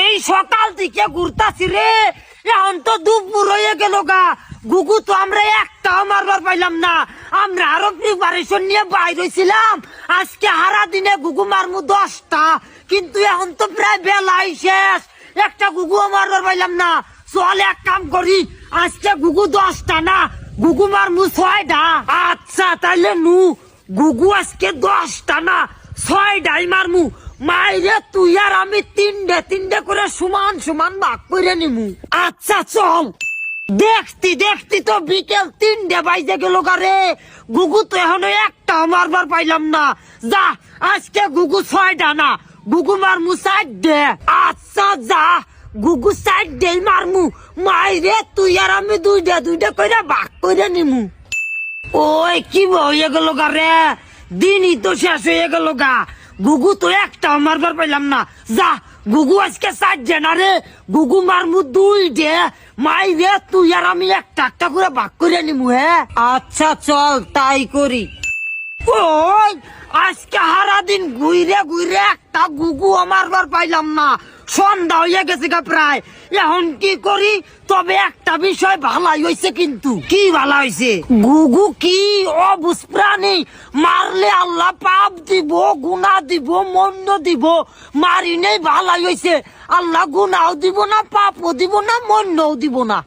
সেই সকাল থেকে ঘুরতাছি রে, এখন তো দুপুর হয়ে গেল গা। গুগু তো আমরা একটাও মারবার পাইলাম না। আমরা আরো প্রিপারেশন নিয়ে বাইরে ছিলাম, আজকে হারা দিনে গুগু মারমু 10টা, কিন্তু এখন তো প্রায় বেলাই শেষ, একটা গুগু মারবার পাইলাম না। চল এক কাম করি, আজকে গুগু 10টা না, গুগু মারমু 6টা। আচ্ছা তাইলে নু গুগু আজকে 10টা না 6টাই মারমু। মাইরে তুই আর আমি তিনটে করে সমান সমান ভাগ করে নিমু। আচ্ছা চল। দেখতি দেখতি তো বিকেল 3টে বাজে গেল রে, গুগু তো এখনো একটা মারবার পাইলাম না। যা, আজকে গুগু 6টা না, গুগু মারমু 4টে। আচ্ছা যা, গুগু 4টে মারমু। মাইরে তুই আর আমি দুইটা করে ভাগ করে নিমু। ওই কি হয়ে গেল রে, দিনই তো শেষ হয়ে গেল গা। গুগু তো একটা মারবার পাইলাম না। যা, গুগু আজকে 4টে না রে, গুগু মারমু 2টে। মাইরে তুই আর আমি একটা করে ভাগ করে নিমু। হ্যাঁ আচ্ছা চল তাই করি। ওই আজকে হারা দিন ঘুরে ঘুরে একটা গুগু মারবার পাইলাম না। সন্ধ্যা হয়ে গেছে গা প্রায়, এখন কি করি? তবে একটা বিষয় ভালাই হয়েছে। কিন্তু কি ভালো হয়েছে? গুগু কি অবুঝ প্রাণী, মারলে আল্লাহ পাপ দিব, গুনাহ দিব, মন্দ দিব। মারি নেই ভালাই হয়েছে, আল্লাহ গুনাও দিব না, পাপও দিব না, মন্দও দিব না।